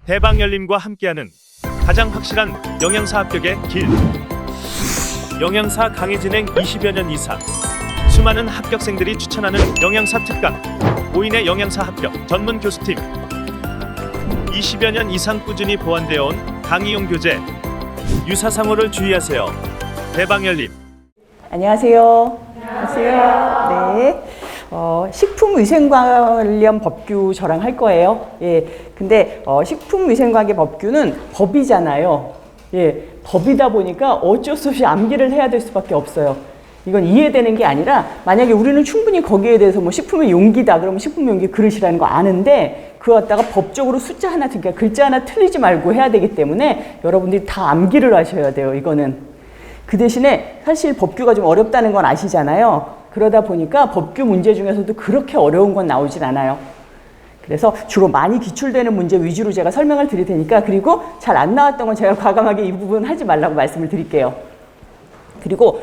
대방열림과 함께하는 가장 확실한 영양사 합격의 길. 영양사 강의 진행 20여 년 이상, 수많은 합격생들이 추천하는 영양사 특강, 5인의 영양사 합격 전문 교수팀, 20여 년 이상 꾸준히 보완되어 온 강의용 교재. 유사상호를 주의하세요. 대방열림. 안녕하세요. 안녕하세요. 네. 식품위생관련 법규 저랑 할 거예요. 예. 근데 식품위생관계 법규는 법이잖아요. 예. 법이다 보니까 어쩔 수 없이 암기를 해야 될 수밖에 없어요. 이건 이해되는 게 아니라 만약에 우리는 충분히 거기에 대해서 뭐 식품의 용기다 그러면 식품의 용기 그릇이라는 거 아는데 그거 갖다가 법적으로 숫자 하나, 그러니까 글자 하나 틀리지 말고 해야 되기 때문에 여러분들이 다 암기를 하셔야 돼요. 이거는. 그 대신에 사실 법규가 좀 어렵다는 건 아시잖아요. 그러다 보니까 법규 문제 중에서도 그렇게 어려운 건 나오진 않아요. 그래서 주로 많이 기출되는 문제 위주로 제가 설명을 드릴 테니까, 그리고 잘 안 나왔던 건 제가 과감하게 이 부분 하지 말라고 말씀을 드릴게요. 그리고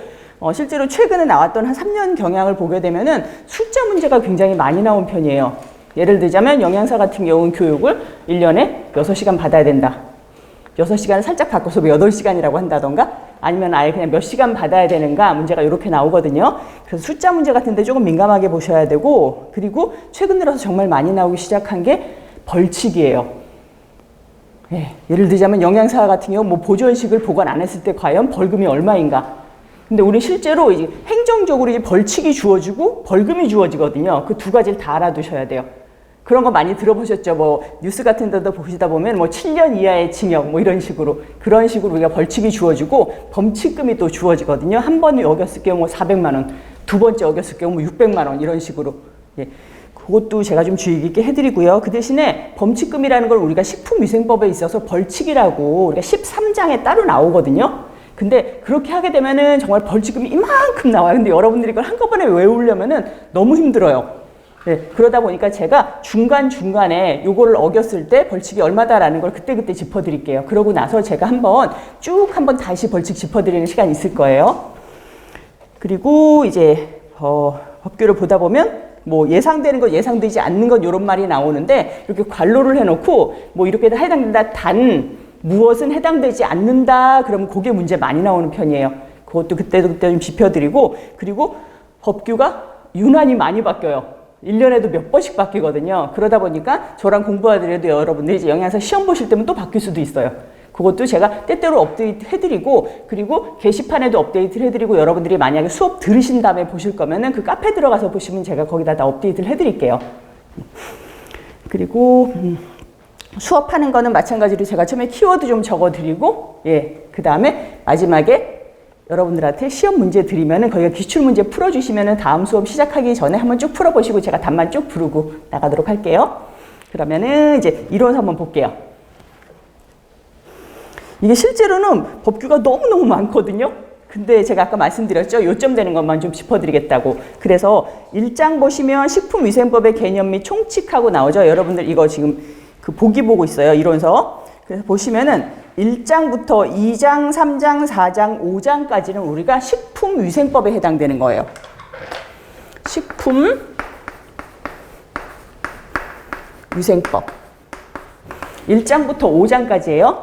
실제로 최근에 나왔던 한 3년 경향을 보게 되면은 숫자 문제가 굉장히 많이 나온 편이에요. 예를 들자면 영양사 같은 경우는 교육을 1년에 6시간 받아야 된다. 6시간을 살짝 바꿔서 8시간이라고 한다던가 아니면 아예 그냥 몇 시간 받아야 되는가 문제가 이렇게 나오거든요. 그래서 숫자 문제 같은데 조금 민감하게 보셔야 되고, 그리고 최근 들어서 정말 많이 나오기 시작한 게 벌칙이에요. 예, 예를 들자면 영양사 같은 경우 뭐 보존식을 보관 안 했을 때 과연 벌금이 얼마인가. 근데 우리 실제로 이제 행정적으로 이제 벌칙이 주어지고 벌금이 주어지거든요. 그 두 가지를 다 알아두셔야 돼요. 그런 거 많이 들어보셨죠? 뭐 뉴스 같은 데도 보시다 보면 뭐 7년 이하의 징역 뭐 이런 식으로, 그런 식으로 우리가 벌칙이 주어지고 범칙금이 또 주어지거든요. 한 번 어겼을 경우 뭐 400만 원, 두 번째 어겼을 경우 뭐 600만 원 이런 식으로. 예. 그것도 제가 좀 주의 깊게 해드리고요. 그 대신에 범칙금이라는 걸 우리가 식품위생법에 있어서 벌칙이라고 우리가 13장에 따로 나오거든요. 근데 그렇게 하게 되면은 정말 벌칙금이 이만큼 나와요. 근데 여러분들이 이걸 한꺼번에 외우려면은 너무 힘들어요. 네, 그러다 보니까 제가 중간중간에 요거를 어겼을 때 벌칙이 얼마다라는 걸 그때그때 짚어드릴게요. 그러고 나서 제가 한번 다시 벌칙 짚어드리는 시간이 있을 거예요. 그리고 이제 법규를 보다 보면 뭐 예상되는 것, 예상되지 않는 것 이런 말이 나오는데, 이렇게 괄호를 해놓고 뭐 이렇게 해당된다, 단 무엇은 해당되지 않는다 그러면 그게 문제 많이 나오는 편이에요. 그것도 그때 좀 짚어드리고, 그리고 법규가 유난히 많이 바뀌어요. 1년에도 몇 번씩 바뀌거든요. 그러다 보니까 저랑 공부하더라도 여러분들이 이제 영양사 시험 보실 때면 또 바뀔 수도 있어요. 그것도 제가 때때로 업데이트 해드리고, 그리고 게시판에도 업데이트를 해드리고, 여러분들이 만약에 수업 들으신 다음에 보실 거면은 그 카페 들어가서 보시면 제가 거기다 다 업데이트를 해드릴게요. 그리고 수업하는 거는 마찬가지로 제가 처음에 키워드 좀 적어드리고, 예, 그 다음에 마지막에 여러분들한테 시험 문제 드리면은 거기가 기출 문제 풀어주시면은 다음 수업 시작하기 전에 한번 쭉 풀어보시고 제가 답만 쭉 부르고 나가도록 할게요. 그러면은 이제 이론서 한번 볼게요. 이게 실제로는 법규가 너무너무 많거든요. 근데 제가 아까 말씀드렸죠. 요점 되는 것만 좀 짚어드리겠다고. 그래서 1장 보시면 식품위생법의 개념 및 총칙하고 나오죠. 여러분들 이거 지금 그 보기 보고 있어요. 이론서. 그래서 보시면은 1장부터 2장, 3장, 4장, 5장까지는 우리가 식품위생법에 해당되는 거예요. 식품위생법. 1장부터 5장까지예요.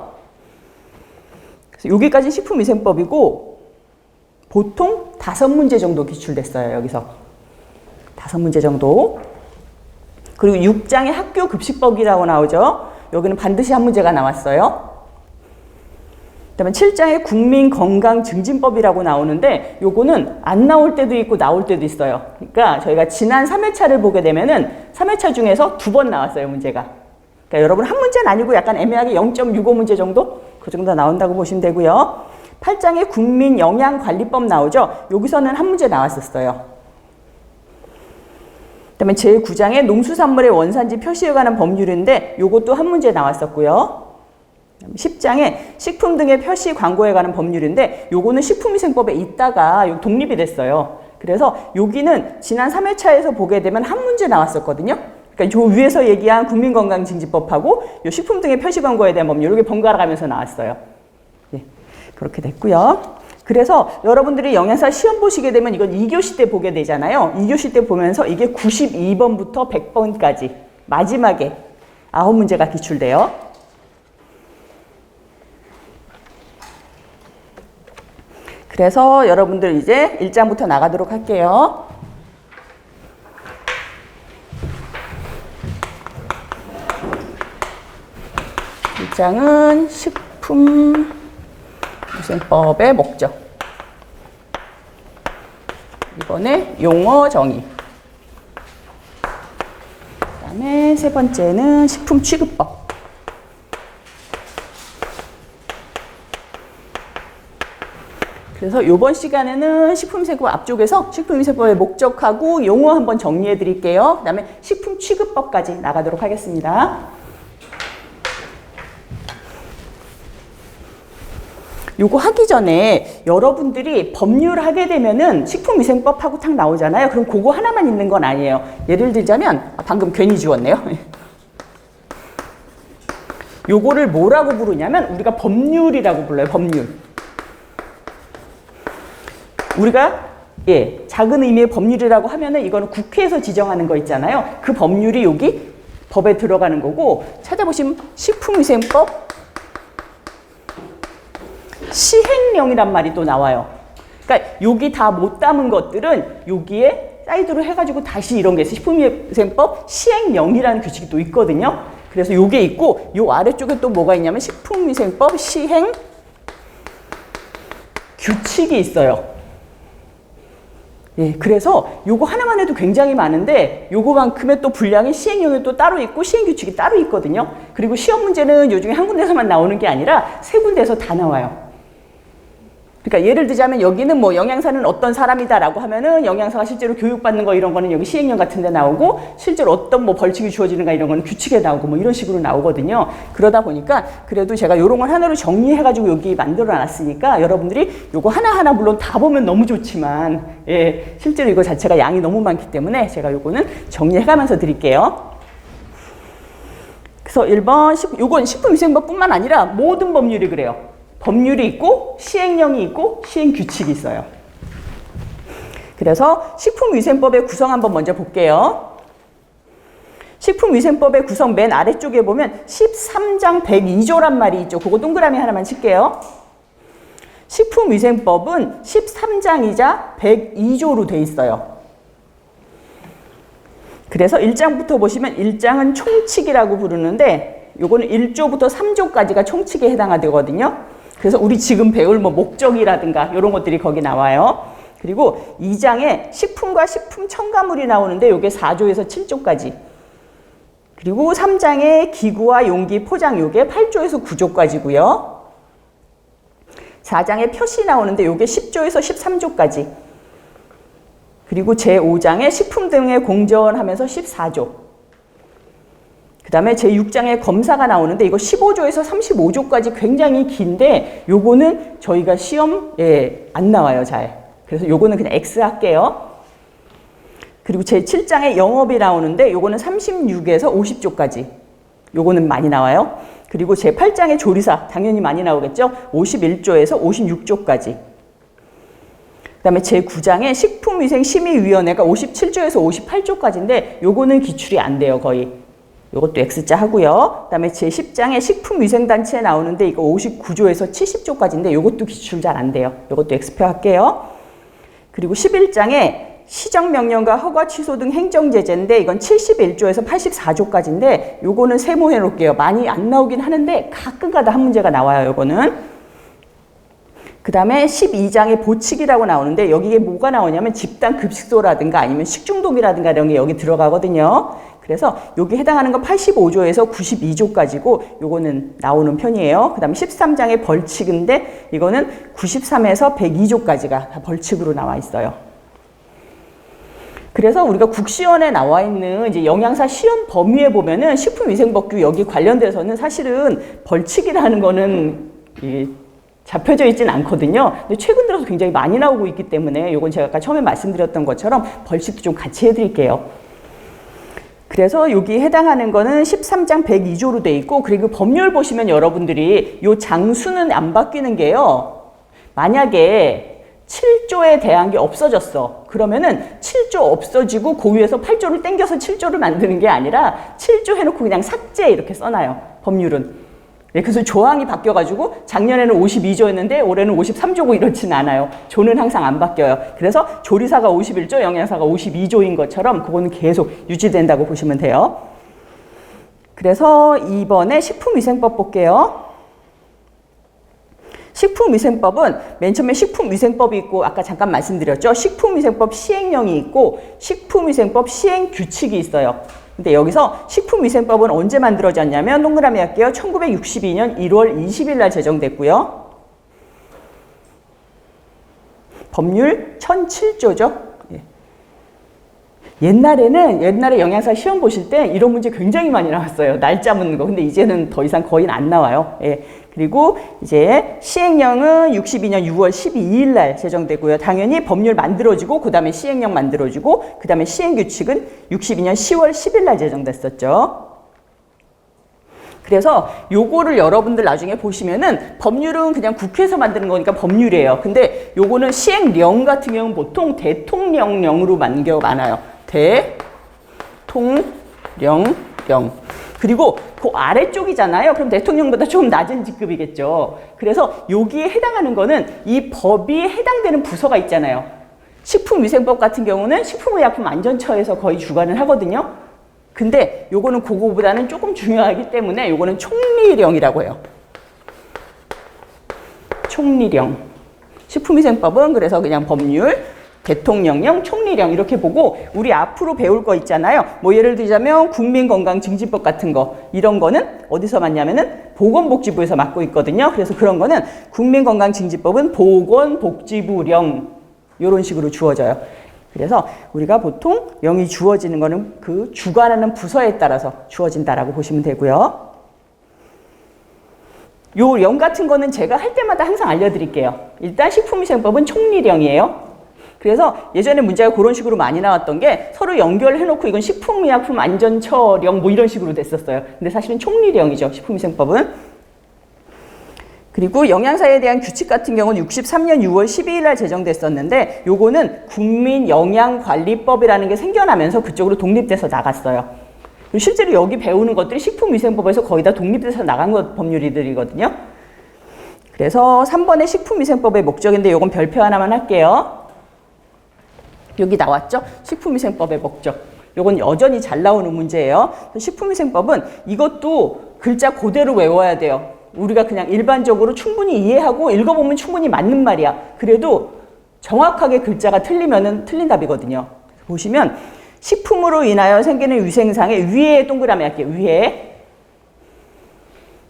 그래서 여기까지 식품위생법이고 보통 5문제 정도 기출됐어요. 여기서 5문제 정도. 그리고 6장에 학교급식법이라고 나오죠. 여기는 반드시 한 문제가 나왔어요. 그다음에 7장에 국민건강증진법이라고 나오는데 요거는 안 나올 때도 있고 나올 때도 있어요. 그러니까 저희가 지난 3회차를 보게 되면은 3회차 중에서 2번 나왔어요, 문제가. 그러니까 여러분 한 문제는 아니고 약간 애매하게 0.65문제 정도? 그 정도 나온다고 보시면 되고요. 8장에 국민영양관리법 나오죠. 여기서는 한 문제 나왔었어요. 그다음에 제9장에 농수산물의 원산지 표시에 관한 법률인데 요것도 한 문제 나왔었고요. 10장에 식품 등의 표시 광고에 관한 법률인데 요거는 식품위생법에 있다가 독립이 됐어요. 그래서 여기는 지난 3회차에서 보게 되면 한 문제 나왔었거든요. 그러니까 요 위에서 얘기한 국민건강증진법하고 요 식품 등의 표시 광고에 대한 법률 이렇게 번갈아 가면서 나왔어요. 네, 그렇게 됐고요. 그래서 여러분들이 영양사 시험 보시게 되면 이건 2교시 때 보게 되잖아요. 2교시 때 보면서 이게 92번부터 100번까지 마지막에 9문제가 기출돼요. 그래서 여러분들 이제 1장부터 나가도록 할게요. 1장은 식품위생법의 목적. 이번에 용어 정의. 그다음에 세 번째는 식품 취급법. 그래서 이번 시간에는 식품위생법 앞쪽에서 식품위생법의 목적하고 용어 한번 정리해 드릴게요. 그 다음에 식품 취급법까지 나가도록 하겠습니다. 요거 하기 전에 여러분들이 법률 하게 되면은 식품위생법하고 탁 나오잖아요. 그럼 그거 하나만 있는 건 아니에요. 예를 들자면, 방금 괜히 지웠네요. 요거를 뭐라고 부르냐면 우리가 법률이라고 불러요. 법률. 우리가 작은 의미의 법률이라고 하면은 이거는 국회에서 지정하는 거 있잖아요. 그 법률이 여기 법에 들어가는 거고, 찾아보시면 식품위생법 시행령이란 말이 또 나와요. 그러니까 여기 다 못 담은 것들은 여기에 사이드로 해가지고 다시 이런 게 있어요. 식품위생법 시행령이라는 규칙이 또 있거든요. 그래서 요게 있고, 요 아래쪽에 또 뭐가 있냐면 식품위생법 시행 규칙이 있어요. 그래서 요거 하나만 해도 굉장히 많은데 요거만큼의 또 분량이 시행령이 또 따로 있고 시행규칙이 따로 있거든요. 그리고 시험 문제는 요중에 한 군데서만 나오는 게 아니라 세 군데에서 다 나와요. 그러니까 예를 들자면 여기는 뭐 영양사는 어떤 사람이다라고 하면은 영양사가 실제로 교육받는 거 이런 거는 여기 시행령 같은 데 나오고, 실제로 어떤 뭐 벌칙이 주어지는가 이런 거는 규칙에 나오고 뭐 이런 식으로 나오거든요. 그러다 보니까 그래도 제가 요런 걸 하나로 정리해가지고 여기 만들어 놨으니까 여러분들이 요거 하나하나 물론 다 보면 너무 좋지만 실제로 이거 자체가 양이 너무 많기 때문에 제가 요거는 정리해가면서 드릴게요. 그래서 1번, 요건 식품위생법뿐만 아니라 모든 법률이 그래요. 법률이 있고 시행령이 있고 시행규칙이 있어요. 그래서 식품위생법의 구성 한번 먼저 볼게요. 식품위생법의 구성 맨 아래쪽에 보면 13장 102조란 말이 있죠. 그거 동그라미 하나만 칠게요. 식품위생법은 13장이자 102조로 돼 있어요. 그래서 1장부터 보시면 1장은 총칙이라고 부르는데 요거는 1조부터 3조까지가 총칙에 해당하거든요. 그래서 우리 지금 배울 뭐 목적이라든가 이런 것들이 거기 나와요. 그리고 2장에 식품과 식품 첨가물이 나오는데 요게 4조에서 7조까지. 그리고 3장에 기구와 용기, 포장 요게 8조에서 9조까지고요. 4장에 표시 나오는데 요게 10조에서 13조까지. 그리고 제5장에 식품 등의 공정하면서 14조. 그 다음에 제6장에 검사가 나오는데 이거 15조에서 35조까지 굉장히 긴데 요거는 저희가 시험에 안 나와요, 잘. 그래서 요거는 그냥 X 할게요. 그리고 제7장에 영업이 나오는데 요거는 36에서 50조까지. 요거는 많이 나와요. 그리고 제8장에 조리사, 당연히 많이 나오겠죠? 51조에서 56조까지. 그 다음에 제9장에 식품위생심의위원회가 57조에서 58조까지인데 요거는 기출이 안 돼요, 거의. 요것도 X자 하고요. 그 다음에 제10장에 식품위생단체에 나오는데 이거 59조에서 70조까지인데 요것도 기출 잘 안 돼요. 요것도 X표 할게요. 그리고 11장에 시정명령과 허가 취소 등 행정제재인데 이건 71조에서 84조까지인데 요거는 세모해 놓을게요. 많이 안 나오긴 하는데 가끔가다 한 문제가 나와요. 요거는. 그 다음에 12장에 보칙이라고 나오는데 여기에 뭐가 나오냐면 집단급식소라든가 아니면 식중독이라든가 이런 게 여기 들어가거든요. 그래서 여기 해당하는 건 85조에서 92조까지고 요거는 나오는 편이에요. 그 다음에 13장의 벌칙인데 이거는 93에서 102조까지가 다 벌칙으로 나와 있어요. 그래서 우리가 국시원에 나와 있는 이제 영양사 시험 범위에 보면은 식품위생법규 여기 관련돼서는 사실은 벌칙이라는 거는 잡혀져 있진 않거든요. 근데 최근 들어서 굉장히 많이 나오고 있기 때문에 요건 제가 아까 처음에 말씀드렸던 것처럼 벌칙도 좀 같이 해드릴게요. 그래서 여기 해당하는 거는 13장 102조로 돼 있고, 그리고 법률 보시면 여러분들이 요 장수는 안 바뀌는 게요. 만약에 7조에 대한 게 없어졌어. 그러면은 7조 없어지고 고유에서 8조를 땡겨서 7조를 만드는 게 아니라 7조 해놓고 그냥 삭제 이렇게 써놔요. 법률은. 예, 그래서 조항이 바뀌어가지고 작년에는 52조였는데 올해는 53조고 이렇진 않아요. 조는 항상 안 바뀌어요. 그래서 조리사가 51조, 영양사가 52조인 것처럼 그거는 계속 유지된다고 보시면 돼요. 그래서 이번에 식품위생법 볼게요. 식품위생법은 맨 처음에 식품위생법이 있고 아까 잠깐 말씀드렸죠. 식품위생법 시행령이 있고 식품위생법 시행규칙이 있어요. 근데 여기서 식품위생법은 언제 만들어졌냐면 동그라미 할게요. 1962년 1월 20일 날 제정됐고요. 법률 1007조죠. 옛날에 영양사 시험 보실 때 이런 문제 굉장히 많이 나왔어요. 날짜 묻는 거. 근데 이제는 더 이상 거의 안 나와요. 예. 그리고 이제 시행령은 62년 6월 12일 날 제정되고요. 당연히 법률 만들어지고 그 다음에 시행령 만들어지고 그 다음에 시행규칙은 62년 10월 10일 날 제정됐었죠. 그래서 요거를 여러분들 나중에 보시면은 법률은 그냥 국회에서 만드는 거니까 법률이에요. 근데 요거는 시행령 같은 경우는 보통 대통령령으로 많아요. 대통령령. 그리고 그 아래쪽이잖아요. 그럼 대통령보다 좀 낮은 직급이겠죠. 그래서 여기에 해당하는 거는 이 법이 해당되는 부서가 있잖아요. 식품위생법 같은 경우는 식품의약품안전처에서 거의 주관을 하거든요. 근데 요거는 그거보다는 조금 중요하기 때문에 요거는 총리령이라고 해요. 총리령. 식품위생법은 그래서 그냥 법률, 대통령령, 총리령 이렇게 보고 우리 앞으로 배울 거 있잖아요. 뭐 예를 들자면 국민건강증진법 같은 거 이런 거는 어디서 맡냐면은 보건복지부에서 맡고 있거든요. 그래서 그런 거는 국민건강증진법은 보건복지부령 이런 식으로 주어져요. 그래서 우리가 보통 영이 주어지는 거는 그 주관하는 부서에 따라서 주어진다라고 보시면 되고요. 요 령 같은 거는 제가 할 때마다 항상 알려드릴게요. 일단 식품위생법은 총리령이에요. 그래서 예전에 문제가 그런 식으로 많이 나왔던 게 서로 연결해놓고 이건 식품의약품안전처령 뭐 이런 식으로 됐었어요. 근데 사실은 총리령이죠. 식품위생법은. 그리고 영양사에 대한 규칙 같은 경우는 63년 6월 12일 날 제정됐었는데 요거는 국민영양관리법이라는 게 생겨나면서 그쪽으로 독립돼서 나갔어요. 실제로 여기 배우는 것들이 식품위생법에서 거의 다 독립돼서 나간 법률이들이거든요. 그래서 3번의 식품위생법의 목적인데 요건 별표 하나만 할게요. 여기 나왔죠? 식품위생법의 목적. 요건 여전히 잘 나오는 문제예요. 식품위생법은 이것도 글자 그대로 외워야 돼요. 우리가 그냥 일반적으로 충분히 이해하고 읽어보면 충분히 맞는 말이야. 그래도 정확하게 글자가 틀리면은 틀린 답이거든요. 보시면 식품으로 인하여 생기는 위생상해 위에 동그라미 할게요. 위에.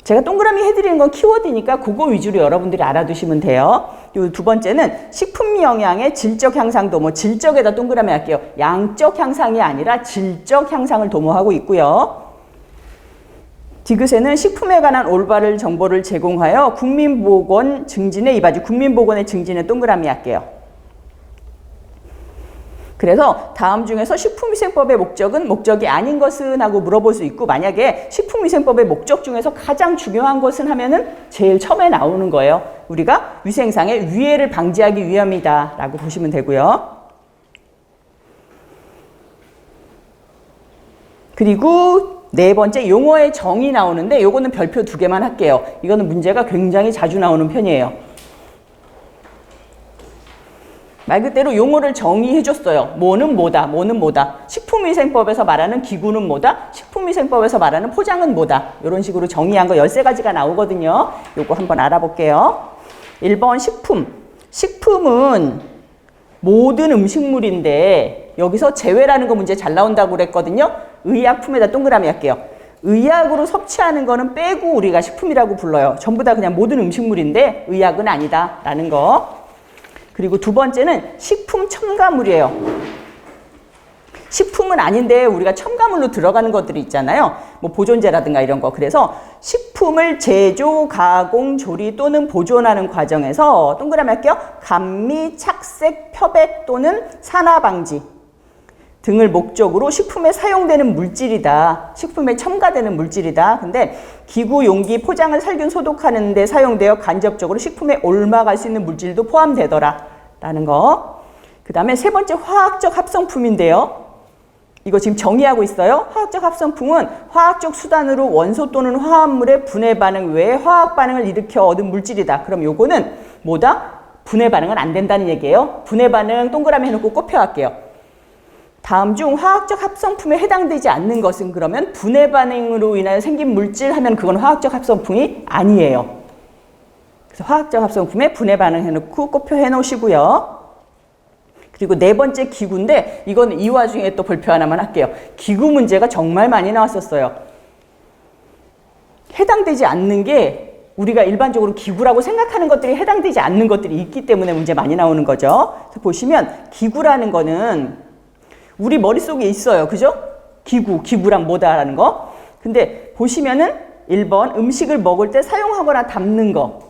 제가 동그라미 해드리는 건 키워드니까 그거 위주로 여러분들이 알아두시면 돼요. 요 두 번째는 식품 영양의 질적 향상도, 뭐 질적에다 동그라미 할게요. 양적 향상이 아니라 질적 향상을 도모하고 있고요. 디귿에는 식품에 관한 올바른 정보를 제공하여 국민보건 증진에 이바지, 국민보건의 증진에 동그라미 할게요. 그래서 다음 중에서 식품위생법의 목적은 목적이 아닌 것은 하고 물어볼 수 있고, 만약에 식품위생법의 목적 중에서 가장 중요한 것은 하면은 제일 처음에 나오는 거예요. 우리가 위생상의 위해를 방지하기 위함이다 라고 보시면 되고요. 그리고 네 번째 용어의 정의 나오는데 요거는 별표 2개만 할게요. 이거는 문제가 굉장히 자주 나오는 편이에요. 말 그대로 용어를 정의해줬어요. 뭐는 뭐다, 뭐는 뭐다. 식품위생법에서 말하는 기구는 뭐다, 식품위생법에서 말하는 포장은 뭐다. 이런 식으로 정의한 거 13가지가 나오거든요. 요거 한번 알아볼게요. 1번 식품. 식품은 모든 음식물인데 여기서 제외라는 거 문제 잘 나온다고 그랬거든요. 의약품에다 동그라미 할게요. 의약으로 섭취하는 거는 빼고 우리가 식품이라고 불러요. 전부 다 그냥 모든 음식물인데 의약은 아니다 라는 거. 그리고 두 번째는 식품 첨가물이에요. 식품은 아닌데 우리가 첨가물로 들어가는 것들이 있잖아요. 뭐 보존제라든가 이런 거. 그래서 식품을 제조, 가공, 조리 또는 보존하는 과정에서 동그라미 할게요. 감미, 착색,漂백 또는 산화 방지 등을 목적으로 식품에 사용되는 물질이다. 식품에 첨가되는 물질이다. 근데 기구, 용기, 포장을 살균, 소독하는 데 사용되어 간접적으로 식품에 옮아갈 수 있는 물질도 포함되더라 라는 거. 그 다음에 세 번째 화학적 합성품인데요. 이거 지금 정의하고 있어요. 화학적 합성풍은 화학적 수단으로 원소 또는 화합물의 분해 반응 외에 화학 반응을 일으켜 얻은 물질이다. 그럼 요거는 뭐다? 분해 반응은 안 된다는 얘기예요. 분해 반응 동그라미 해놓고 꼽혀갈게요. 다음 중 화학적 합성품에 해당되지 않는 것은 그러면 분해 반응으로 인하여 생긴 물질 하면 그건 화학적 합성품이 아니에요. 그래서 화학적 합성품에 분해 반응 해놓고 꼽혀 해놓으시고요. 그리고 네 번째 기구인데 이건 이 와중에 또 발표 하나만 할게요. 기구 문제가 정말 많이 나왔었어요. 해당되지 않는 게 우리가 일반적으로 기구라고 생각하는 것들이 해당되지 않는 것들이 있기 때문에 문제 많이 나오는 거죠. 그래서 보시면 기구라는 거는 우리 머릿속에 있어요. 그죠? 기구랑 뭐다라는 거. 근데 보시면은 1번 음식을 먹을 때 사용하거나 담는 거.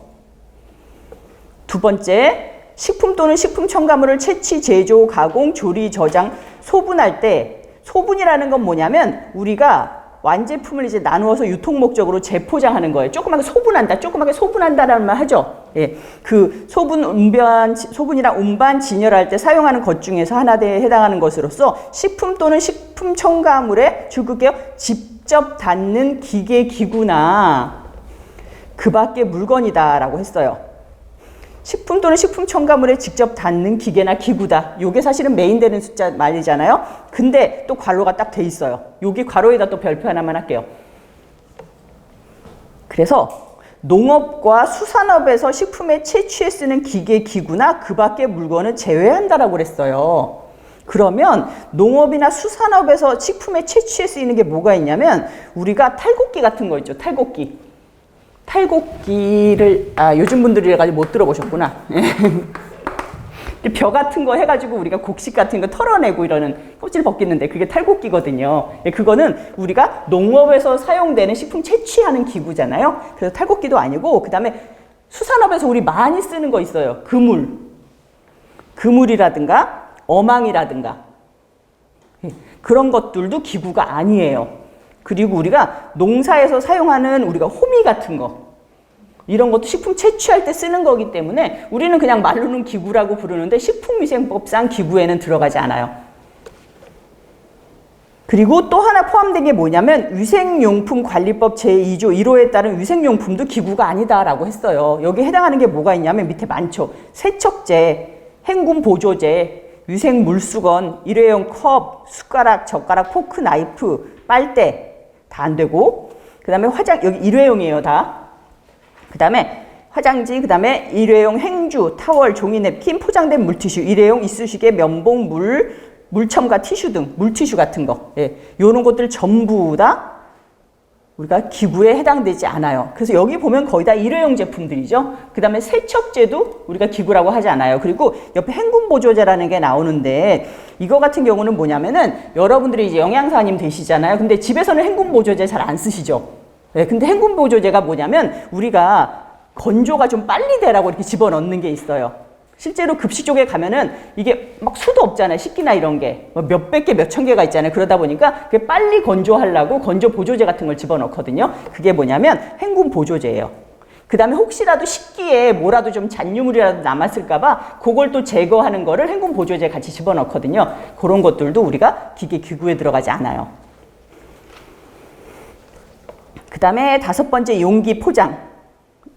두 번째 식품 또는 식품 첨가물을 채취, 제조, 가공, 조리, 저장, 소분할 때 소분이라는 건 뭐냐면 우리가 완제품을 이제 나누어서 유통 목적으로 재포장하는 거예요. 조그맣게 소분한다라는 말 하죠. 예, 그 소분이랑 운반, 진열할 때 사용하는 것 중에서 하나에 해당하는 것으로서 식품 또는 식품 첨가물에 줄글게요. 직접 닿는 기계, 기구나 그 밖의 물건이다라고 했어요. 식품 또는 식품 첨가물에 직접 닿는 기계나 기구다. 요게 사실은 메인 되는 숫자 말이잖아요. 근데 또 괄호가 딱 돼 있어요. 여기 괄호에다 또 별표 하나만 할게요. 그래서 농업과 수산업에서 식품에 채취에 쓰는 기계, 기구나 그 밖의 물건은 제외한다라고 그랬어요. 그러면 농업이나 수산업에서 식품에 채취에 쓰이는 게 뭐가 있냐면 우리가 탈곡기 같은 거 있죠. 탈곡기를 요즘 분들이 가지고 못 들어보셨구나. 벼 같은 거 해가지고 우리가 곡식 같은 거 털어내고 이러는 껍질 벗기는데 그게 탈곡기거든요. 그거는 우리가 농업에서 사용되는 식품 채취하는 기구잖아요. 그래서 탈곡기도 아니고 그 다음에 수산업에서 우리 많이 쓰는 거 있어요. 그물이라든가 어망이라든가 그런 것들도 기구가 아니에요. 그리고 우리가 농사에서 사용하는 우리가 호미 같은 거 이런 것도 식품 채취할 때 쓰는 거기 때문에 우리는 그냥 말로는 기구라고 부르는데 식품위생법상 기구에는 들어가지 않아요. 그리고 또 하나 포함된 게 뭐냐면 위생용품 관리법 제2조 1호에 따른 위생용품도 기구가 아니다라고 했어요. 여기 해당하는 게 뭐가 있냐면 밑에 많죠. 세척제, 행군 보조제, 위생 물수건, 일회용 컵, 숟가락, 젓가락, 포크, 나이프, 빨대 다 안 되고 그 다음에 여기 일회용이에요 다. 그 다음에 화장지, 그 다음에 일회용 행주, 타월, 종이 냅킨, 포장된 물티슈, 일회용 이쑤시개, 면봉, 물첨가 티슈 등 물티슈 같은 거 요런 것들 전부 다 우리가 기구에 해당되지 않아요. 그래서 여기 보면 거의 다 일회용 제품들이죠. 그 다음에 세척제도 우리가 기구라고 하지 않아요. 그리고 옆에 행군보조제라는 게 나오는데 이거 같은 경우는 뭐냐면은 여러분들이 이제 영양사님 되시잖아요. 근데 집에서는 행군보조제 잘 안 쓰시죠. 근데 행군보조제가 뭐냐면 우리가 건조가 좀 빨리 되라고 이렇게 집어넣는 게 있어요. 실제로 급식 쪽에 가면은 이게 막 수도 없잖아요. 식기나 이런 게. 몇백 개, 몇천 개가 있잖아요. 그러다 보니까 그게 빨리 건조하려고 건조 보조제 같은 걸 집어넣거든요. 그게 뭐냐면 행군 보조제예요. 그 다음에 혹시라도 식기에 뭐라도 좀 잔유물이라도 남았을까봐 그걸 또 제거하는 거를 행군 보조제 같이 집어넣거든요. 그런 것들도 우리가 기구에 들어가지 않아요. 그 다음에 5번째 용기 포장.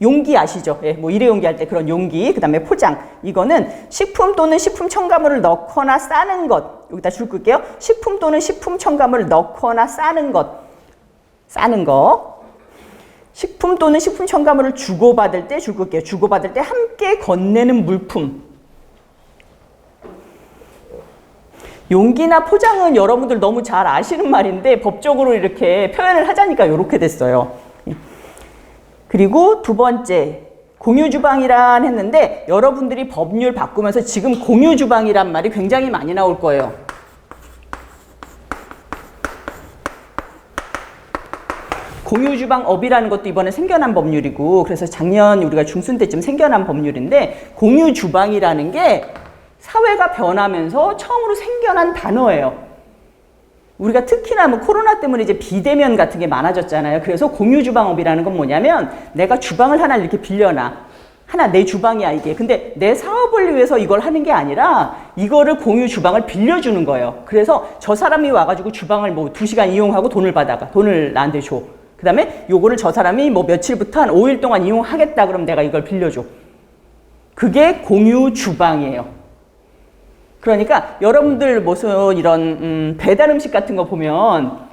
용기 아시죠? 뭐 일회용기 할 때 그런 용기, 그 다음에 포장. 이거는 식품 또는 식품 첨가물을 넣거나 싸는 것. 여기다 줄 끌게요. 식품 또는 식품 첨가물을 넣거나 싸는 것. 식품 또는 식품 첨가물을 주고받을 때 줄 끌게요. 주고받을 때 함께 건네는 물품. 용기나 포장은 여러분들 너무 잘 아시는 말인데 법적으로 이렇게 표현을 하자니까 이렇게 됐어요. 그리고 두 번째, 공유주방이란 했는데 여러분들이 법률 바꾸면서 지금 공유주방이란 말이 굉장히 많이 나올 거예요. 공유주방업이라는 것도 이번에 생겨난 법률이고 그래서 작년 우리가 중순 때쯤 생겨난 법률인데 공유주방이라는 게 사회가 변하면서 처음으로 생겨난 단어예요. 우리가 특히나 뭐 코로나 때문에 이제 비대면 같은 게 많아졌잖아요. 그래서 공유주방업이라는 건 뭐냐면 내가 주방을 하나 이렇게 빌려놔. 하나 내 주방이야 이게. 근데 내 사업을 위해서 이걸 하는 게 아니라 이거를 공유 주방을 빌려주는 거예요. 그래서 저 사람이 와가지고 주방을 뭐 2시간 이용하고 돈을 받아가. 돈을 나한테 줘. 그 다음에 요거를 저 사람이 뭐 며칠부터 한 5일 동안 이용하겠다 그럼 내가 이걸 빌려줘. 그게 공유 주방이에요. 그러니까 여러분들 무슨 이런 배달 음식 같은 거 보면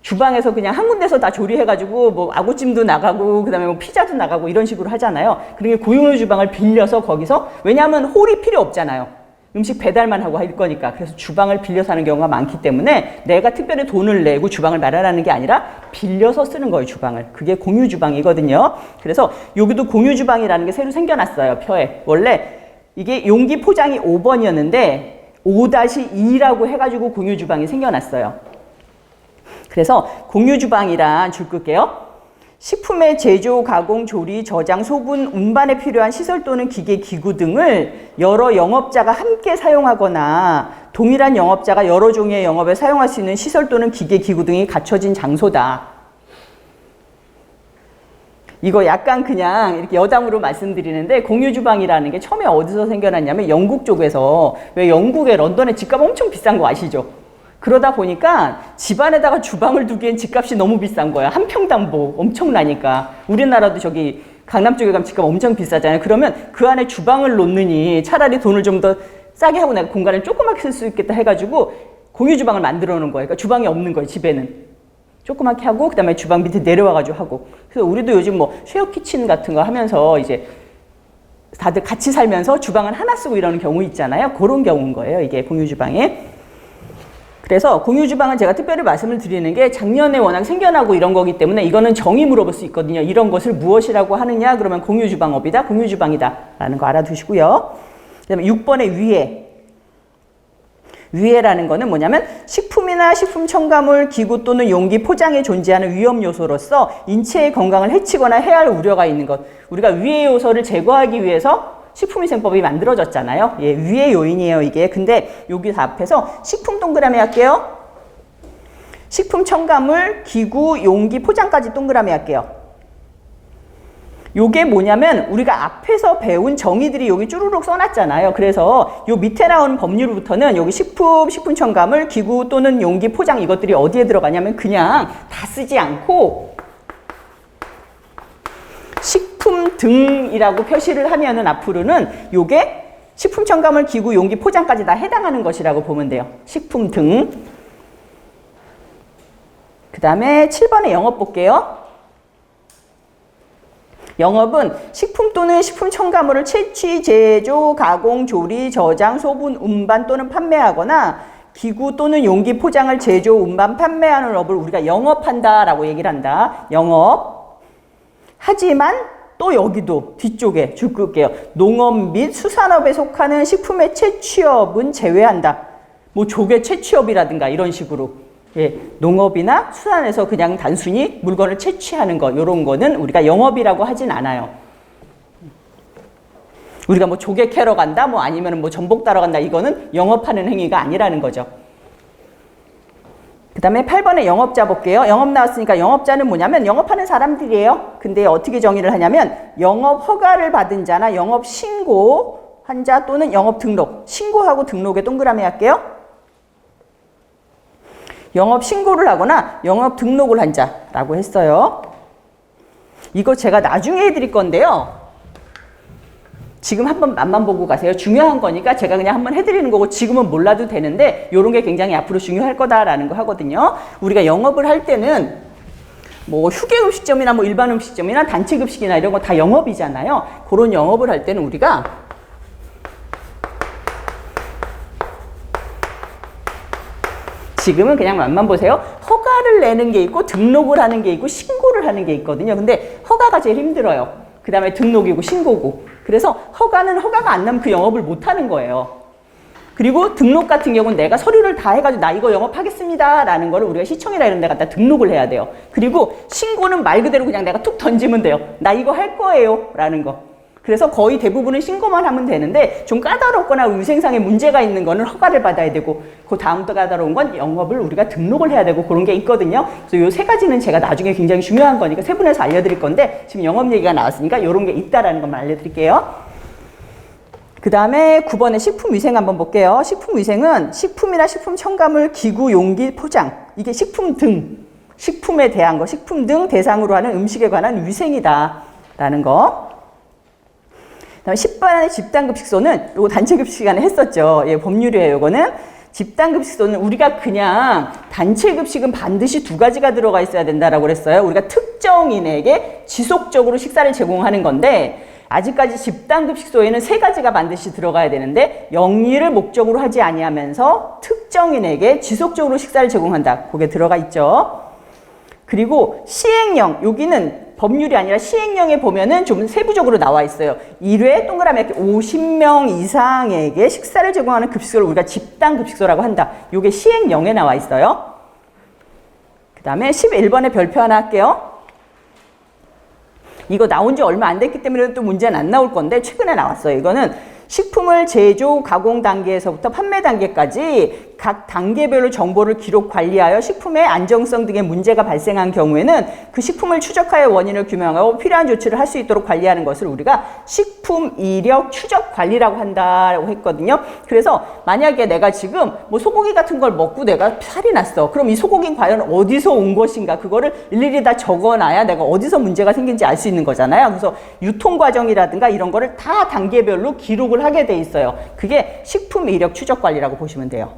주방에서 그냥 한 군데서 다 조리해가지고 뭐 아구찜도 나가고 그다음에 뭐 피자도 나가고 이런 식으로 하잖아요. 그러니까 공유 주방을 빌려서 거기서 왜냐하면 홀이 필요 없잖아요. 음식 배달만 하고 할 거니까. 그래서 주방을 빌려서 하는 경우가 많기 때문에 내가 특별히 돈을 내고 주방을 마련하는 게 아니라 빌려서 쓰는 거예요, 주방을. 그게 공유 주방이거든요. 그래서 여기도 공유 주방이라는 게 새로 생겨났어요, 표에. 원래 이게 용기 포장이 5번이었는데 5-2라고 해가지고 공유 주방이 생겨났어요. 그래서 공유 주방이란 줄 끌게요. 식품의 제조, 가공, 조리, 저장, 소분, 운반에 필요한 시설 또는 기계, 기구 등을 여러 영업자가 함께 사용하거나 동일한 영업자가 여러 종류의 영업에 사용할 수 있는 시설 또는 기계, 기구 등이 갖춰진 장소다. 이거 약간 그냥 이렇게 여담으로 말씀드리는데 공유 주방이라는 게 처음에 어디서 생겨났냐면 영국 쪽에서 왜 영국의 런던에 집값 엄청 비싼 거 아시죠? 그러다 보니까 집안에다가 주방을 두기엔 집값이 너무 비싼 거야. 한 평당 뭐 엄청나니까. 우리나라도 저기 강남 쪽에 가면 집값 엄청 비싸잖아요. 그러면 그 안에 주방을 놓느니 차라리 돈을 좀 더 싸게 하고 내가 공간을 조그맣게 쓸 수 있겠다 해가지고 공유 주방을 만들어 놓은 거예요. 그러니까 주방이 없는 거예요, 집에는. 조그맣게 하고 그다음에 주방 밑에 내려와가지고 하고. 그래서 우리도 요즘 뭐 쉐어 키친 같은 거 하면서 이제 다들 같이 살면서 주방을 하나 쓰고 이러는 경우 있잖아요. 그런 경우인 거예요, 이게 공유 주방에. 그래서 공유 주방은 제가 특별히 말씀을 드리는 게 작년에 워낙 생겨나고 이런 거기 때문에 이거는 정의 물어볼 수 있거든요. 이런 것을 무엇이라고 하느냐? 그러면 공유 주방업이다, 공유 주방이다 라는 거 알아두시고요. 그다음에 6번의 위해. 위해라는 거는 뭐냐면 식품이나 식품 첨가물, 기구 또는 용기, 포장에 존재하는 위험 요소로서 인체의 건강을 해치거나 해할 우려가 있는 것. 우리가 위해 요소를 제거하기 위해서 식품위생법이 만들어졌잖아요. 예, 위해 요인이에요, 이게. 근데 여기 앞에서 식품 동그라미 할게요. 식품 첨가물, 기구, 용기, 포장까지 동그라미 할게요. 요게 뭐냐면 우리가 앞에서 배운 정의들이 여기 쭈루룩 써놨잖아요. 그래서 요 밑에 나오는 법률부터는 여기 식품, 식품 첨가물, 기구 또는 용기, 포장 이것들이 어디에 들어가냐면 그냥 다 쓰지 않고 식품 등이라고 표시를 하면은 앞으로는 요게 식품 첨가물, 기구, 용기, 포장까지 다 해당하는 것이라고 보면 돼요. 식품 등. 그 다음에 7번에 영업 볼게요. 영업은 식품 또는 식품 첨가물을 채취, 제조, 가공, 조리, 저장, 소분, 운반 또는 판매하거나 기구 또는 용기, 포장을 제조, 운반, 판매하는 업을 우리가 영업한다라고 얘기를 한다. 영업. 하지만 또 여기도 뒤쪽에 줄 끌게요. 농업 및 수산업에 속하는 식품의 채취업은 제외한다. 뭐 조개 채취업이라든가 이런 식으로. 예, 농업이나 수산에서 그냥 단순히 물건을 채취하는 것, 이런 거는 우리가 영업이라고 하진 않아요. 우리가 뭐 조개 캐러 간다, 뭐 아니면 뭐 전복 따러 간다, 이거는 영업하는 행위가 아니라는 거죠. 그 다음에 8번에 영업자 볼게요. 영업 나왔으니까 영업자는 뭐냐면 영업하는 사람들이에요. 근데 어떻게 정의를 하냐면 영업 허가를 받은 자나 영업 신고한 자 또는 영업 등록. 신고하고 등록에 동그라미 할게요. 영업 신고를 하거나 영업 등록을 한 자라고 했어요. 이거 제가 나중에 해드릴 건데요. 지금 한번 맛만 보고 가세요. 중요한 거니까 제가 그냥 한번 해드리는 거고 지금은 몰라도 되는데 이런 게 굉장히 앞으로 중요할 거다라는 거 하거든요. 우리가 영업을 할 때는 뭐 휴게음식점이나 뭐 일반 음식점이나 단체급식이나 이런 거 다 영업이잖아요. 그런 영업을 할 때는 우리가 지금은 그냥 맛만 보세요. 허가를 내는 게 있고 등록을 하는 게 있고 신고를 하는 게 있거든요. 근데 허가가 제일 힘들어요. 그 다음에 등록이고 신고고. 그래서 허가는 허가가 안 나면 그 영업을 못 하는 거예요. 그리고 등록 같은 경우는 내가 서류를 다 해가지고 나 이거 영업하겠습니다 라는 거를 우리가 시청이나 이런 데 갖다 등록을 해야 돼요. 그리고 신고는 말 그대로 그냥 내가 툭 던지면 돼요. 나 이거 할 거예요 라는 거. 그래서 거의 대부분은 신고만 하면 되는데 좀 까다롭거나 위생상의 문제가 있는 거는 허가를 받아야 되고 그 다음부터 까다로운 건 영업을 우리가 등록을 해야 되고 그런 게 있거든요. 그래서 요 세 가지는 제가 나중에 굉장히 중요한 거니까 세분해서 알려드릴 건데 지금 영업 얘기가 나왔으니까 이런 게 있다라는 것만 알려드릴게요. 그 다음에 9번에 식품위생 한번 볼게요. 식품위생은 식품이나 식품 첨가물, 기구, 용기, 포장 이게 식품 등 식품에 대한 거, 식품 등 대상으로 하는 음식에 관한 위생이다 라는 거. 그다음에 10번의 집단급식소는 요거 단체급식 시간에 했었죠. 예, 법률이에요. 요거는 집단급식소는 우리가 그냥 단체급식은 반드시 두 가지가 들어가 있어야 된다라고 그랬어요. 우리가 특정인에게 지속적으로 식사를 제공하는 건데 아직까지 집단급식소에는 세 가지가 반드시 들어가야 되는데 영리를 목적으로 하지 아니하면서 특정인에게 지속적으로 식사를 제공한다. 그게 들어가 있죠. 그리고 시행령, 여기는 법률이 아니라 시행령에 보면은 좀 세부적으로 나와 있어요. 1회 동그라미 이렇게 50명 이상에게 식사를 제공하는 급식소를 우리가 집단급식소라고 한다. 이게 시행령에 나와 있어요. 그 다음에 11번에 별표 하나 할게요. 이거 나온 지 얼마 안 됐기 때문에 또 문제는 안 나올 건데 최근에 나왔어요. 이거는 식품을 제조, 가공 단계에서부터 판매 단계까지 각 단계별로 정보를 기록 관리하여 식품의 안정성 등의 문제가 발생한 경우에는 그 식품을 추적하여 원인을 규명하고 필요한 조치를 할 수 있도록 관리하는 것을 우리가 식품 이력 추적 관리라고 한다고 했거든요. 그래서 만약에 내가 지금 뭐 소고기 같은 걸 먹고 내가 살이 났어. 그럼 이 소고기는 과연 어디서 온 것인가? 그거를 일일이 다 적어놔야 내가 어디서 문제가 생긴지 알 수 있는 거잖아요. 그래서 유통 과정이라든가 이런 거를 다 단계별로 기록을 하게 돼 있어요. 그게 식품 이력 추적 관리라고 보시면 돼요.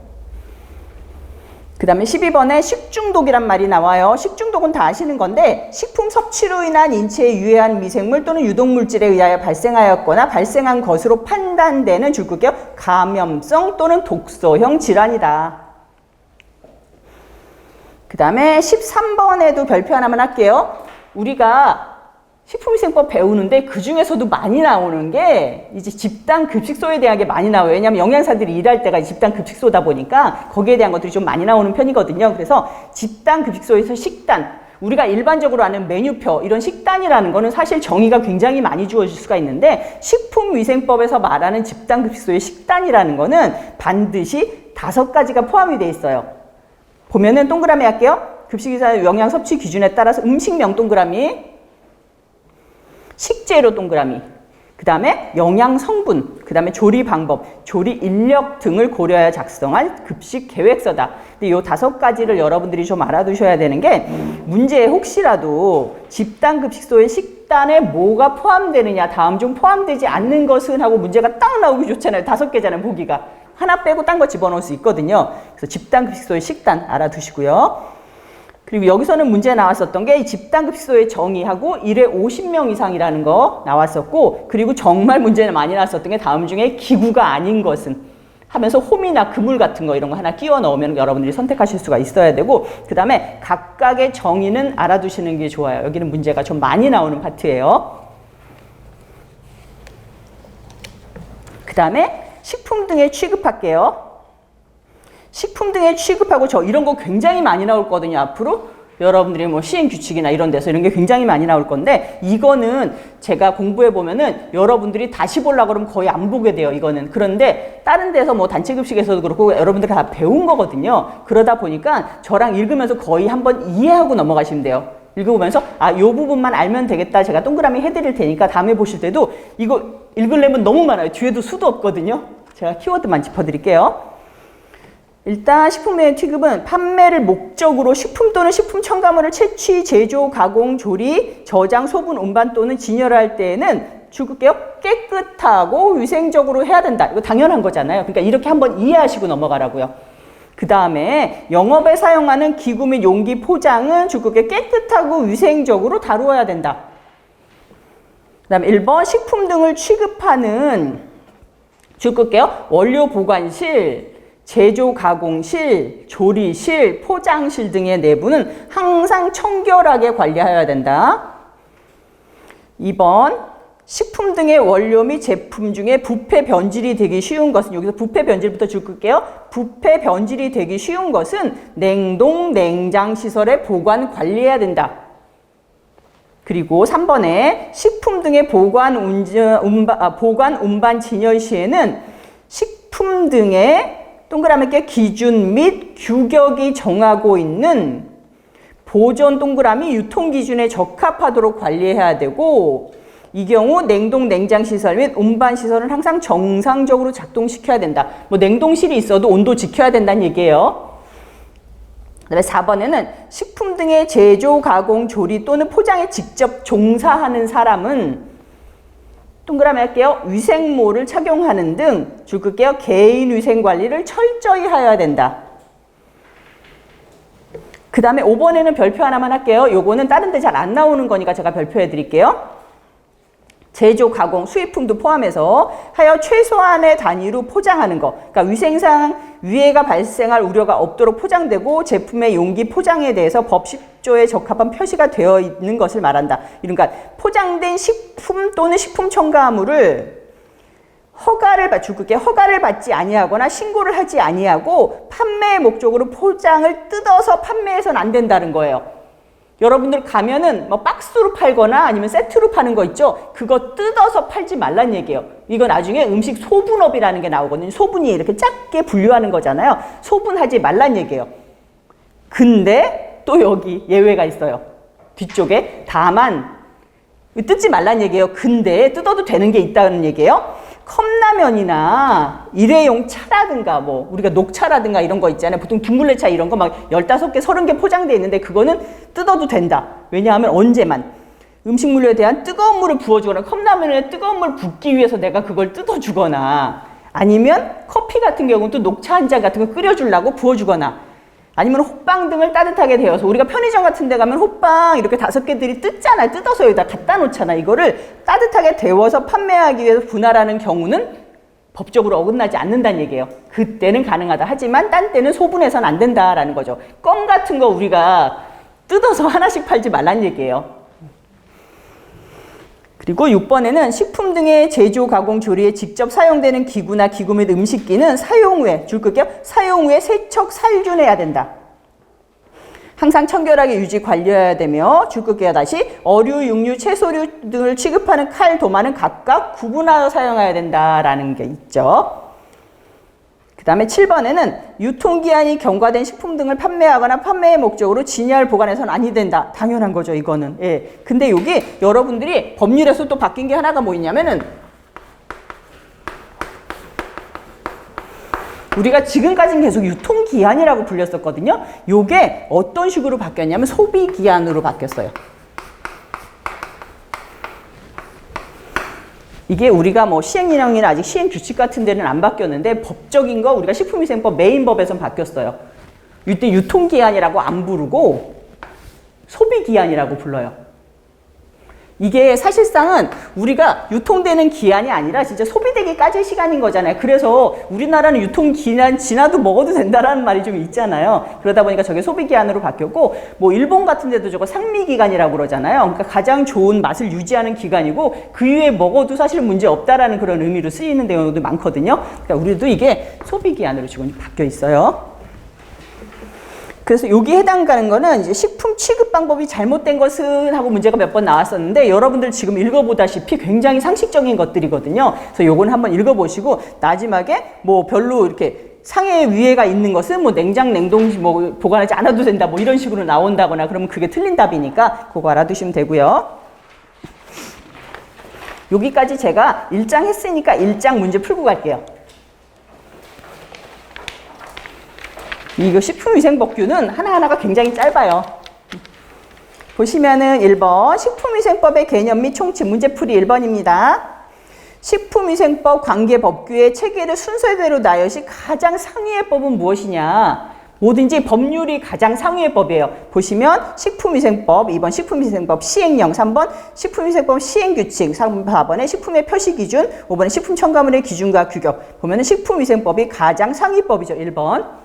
그 다음에 12번에 식중독이란 말이 나와요. 식중독은 다 아시는 건데 식품 섭취로 인한 인체에 유해한 미생물 또는 유독물질에 의하여 발생하였거나 발생한 것으로 판단되는 줄거기요. 감염성 또는 독소형 질환이다. 그 다음에 13번에도 별표 하나만 할게요. 우리가 식품위생법 배우는데 그 중에서도 많이 나오는 게 이제 집단급식소에 대한 게 많이 나와요. 왜냐하면 영양사들이 일할 때가 집단급식소다 보니까 거기에 대한 것들이 좀 많이 나오는 편이거든요. 그래서 집단급식소에서 식단, 우리가 일반적으로 아는 메뉴표, 이런 식단이라는 거는 사실 정의가 굉장히 많이 주어질 수가 있는데 식품위생법에서 말하는 집단급식소의 식단이라는 거는 반드시 5가지가 포함이 돼 있어요. 보면은 동그라미 할게요. 급식이사 영양 섭취 기준에 따라서 음식명 동그라미, 식재료 동그라미, 그 다음에 영양 성분, 그 다음에 조리 방법, 조리 인력 등을 고려하여 작성한 급식 계획서다. 근데 이 5가지를 여러분들이 좀 알아두셔야 되는 게 문제에 혹시라도 집단급식소의 식단에 뭐가 포함되느냐, 다음 중 포함되지 않는 것은 하고 문제가 딱 나오기 좋잖아요. 5개잖아요, 보기가. 하나 빼고 딴 거 집어넣을 수 있거든요. 그래서 집단급식소의 식단 알아두시고요. 그리고 여기서는 문제 나왔었던 게 집단급식소의 정의하고 1회 50명 이상이라는 거 나왔었고, 그리고 정말 문제는 많이 나왔었던 게 다음 중에 기구가 아닌 것은 하면서 홈이나 그물 같은 거 이런 거 하나 끼워 넣으면 여러분들이 선택하실 수가 있어야 되고, 그 다음에 각각의 정의는 알아두시는 게 좋아요. 여기는 문제가 좀 많이 나오는 파트예요. 그 다음에 식품 등에 취급할게요. 식품 등에 취급하고 이런 거 굉장히 많이 나올 거거든요. 앞으로 여러분들이 뭐 시행 규칙이나 이런 데서 이런 게 굉장히 많이 나올 건데, 이거는 제가 공부해 보면은 여러분들이 다시 보려고 그러면 거의 안 보게 돼요. 이거는. 그런데 다른 데서 뭐 단체급식에서도 그렇고 여러분들이 다 배운 거거든요. 그러다 보니까 저랑 읽으면서 거의 한번 이해하고 넘어가시면 돼요. 읽어보면서 요 부분만 알면 되겠다. 제가 동그라미 해드릴 테니까 다음에 보실 때도 이거 읽으려면 너무 많아요. 뒤에도 수도 없거든요. 제가 키워드만 짚어드릴게요. 일단 식품의 취급은 판매를 목적으로 식품 또는 식품 첨가물을 채취, 제조, 가공, 조리, 저장, 소분, 운반 또는 진열할 때에는 줄글게요. 깨끗하고 위생적으로 해야 된다. 이거 당연한 거잖아요. 그러니까 이렇게 한번 이해하시고 넘어가라고요. 그 다음에 영업에 사용하는 기구 및 용기 포장은 줄글게요. 깨끗하고 위생적으로 다루어야 된다. 그 다음에 1번 식품 등을 취급하는 줄글게요. 원료 보관실, 제조 가공실, 조리실, 포장실 등의 내부는 항상 청결하게 관리하여야 된다. 2번 식품 등의 원료 및 제품 중에 부패 변질이 되기 쉬운 것은, 여기서 부패 변질부터 줄게요. 부패 변질이 되기 쉬운 것은 냉동, 냉장 시설에 보관 관리해야 된다. 그리고 3번에 식품 등의 보관, 운반, 진열 시에는 식품 등의 동그라미 께 기준 및 규격이 정하고 있는 보존 동그라미 유통 기준에 적합하도록 관리해야 되고, 이 경우 냉동 냉장 시설 및 운반 시설은 항상 정상적으로 작동시켜야 된다. 뭐 냉동실이 있어도 온도 지켜야 된다는 얘기예요. 그다음에 4번에는 식품 등의 제조, 가공, 조리 또는 포장에 직접 종사하는 사람은 동그라미 할게요. 위생모를 착용하는 등 줄 끌게요. 개인 위생 관리를 철저히 하여야 된다. 그 다음에 5번에는 별표 하나만 할게요. 요거는 다른 데 잘 안 나오는 거니까 제가 별표해 드릴게요. 제조, 가공, 수입품도 포함해서 하여 최소한의 단위로 포장하는 거. 그러니까 위생상 위해가 발생할 우려가 없도록 포장되고 제품의 용기 포장에 대해서 법 10조에 적합한 표시가 되어 있는 것을 말한다. 그러니까 포장된 식품 또는 식품 첨가물을 허가를 받지 아니하거나 신고를 하지 아니하고 판매의 목적으로 포장을 뜯어서 판매해서는 안 된다는 거예요. 여러분들 가면은 뭐 박스로 팔거나 아니면 세트로 파는 거 있죠? 그거 뜯어서 팔지 말란 얘기예요. 이거 나중에 음식 소분업이라는 게 나오거든요. 소분이 이렇게 작게 분류하는 거잖아요. 소분하지 말란 얘기예요. 근데 또 여기 예외가 있어요. 뒤쪽에. 다만 뜯지 말란 얘기예요. 근데 뜯어도 되는 게 있다는 얘기예요. 컵라면이나 일회용 차라든가 뭐 우리가 녹차라든가 이런 거 있잖아요. 보통 둥글레차 이런 거 막 15개, 30개 포장되어 있는데 그거는 뜯어도 된다. 왜냐하면 언제만 음식물에 대한 뜨거운 물을 부어주거나 컵라면에 뜨거운 물을 붓기 위해서 내가 그걸 뜯어주거나 아니면 커피 같은 경우는 또 녹차 한 잔 같은 거 끓여주려고 부어주거나 아니면 호빵 등을 따뜻하게 데워서 우리가 편의점 같은 데 가면 호빵 이렇게 5개들이 뜯잖아요. 뜯어서 여기다 갖다 놓잖아. 이거를 따뜻하게 데워서 판매하기 위해서 분할하는 경우는 법적으로 어긋나지 않는다는 얘기예요. 그때는 가능하다. 하지만 딴 때는 소분해서는 안 된다라는 거죠. 껌 같은 거 우리가 뜯어서 하나씩 팔지 말란 얘기예요. 그리고 6번에는 식품 등의 제조, 가공, 조리에 직접 사용되는 기구나 기구 및 음식기는 사용 후에, 줄 끌게요. 사용 후에 세척, 살균해야 된다. 항상 청결하게 유지 관리해야 되며, 줄 끌게요. 다시 어류, 육류, 채소류 등을 취급하는 칼, 도마는 각각 구분하여 사용해야 된다라는 게 있죠. 그 다음에 7번에는 유통기한이 경과된 식품 등을 판매하거나 판매의 목적으로 진열, 보관해서는 아니 된다. 당연한 거죠, 이거는. 예. 근데 여기 여러분들이 법률에서 또 바뀐 게 하나가 뭐 있냐면은 우리가 지금까지는 계속 유통기한이라고 불렸었거든요. 요게 어떤 식으로 바뀌었냐면 소비기한으로 바뀌었어요. 이게 우리가 뭐 시행령이나 아직 시행규칙 같은 데는 안 바뀌었는데 법적인 거 우리가 식품위생법 메인법에선 바뀌었어요. 이때 유통기한이라고 안 부르고 소비기한이라고 불러요. 이게 사실상은 우리가 유통되는 기한이 아니라 진짜 소비되기까지의 시간인 거잖아요. 그래서 우리나라는 유통기한 지나도 먹어도 된다라는 말이 좀 있잖아요. 그러다 보니까 저게 소비기한으로 바뀌었고 뭐 일본 같은 데도 저거 상미기간이라고 그러잖아요. 그러니까 가장 좋은 맛을 유지하는 기간이고 그 이후에 먹어도 사실 문제 없다라는 그런 의미로 쓰이는 내용도 많거든요. 그러니까 우리도 이게 소비기한으로 지금 바뀌어 있어요. 그래서 여기 해당가는 거는 이제 식품 취급 방법이 잘못된 것은 하고 문제가 몇 번 나왔었는데 여러분들 지금 읽어보다시피 굉장히 상식적인 것들이거든요. 그래서 요거는 한번 읽어보시고 마지막에 뭐 별로 이렇게 상해 위해가 있는 것은 뭐 냉장, 냉동 뭐 보관하지 않아도 된다 뭐 이런 식으로 나온다거나 그러면 그게 틀린 답이니까 그거 알아두시면 되고요. 여기까지 제가 1장 했으니까 1장 문제 풀고 갈게요. 이거 식품위생법규는 하나하나가 굉장히 짧아요. 보시면은 1번 식품위생법의 개념 및 총칙 문제풀이 1번입니다. 식품위생법 관계법규의 체계를 순서대로 나열시 가장 상위의 법은 무엇이냐? 뭐든지 법률이 가장 상위의 법이에요. 보시면 식품위생법, 2번 식품위생법 시행령, 3번 식품위생법 시행규칙, 4번에 식품의 표시기준, 5번에 식품첨가물의 기준과 규격. 보면은 식품위생법이 가장 상위법이죠. 1번.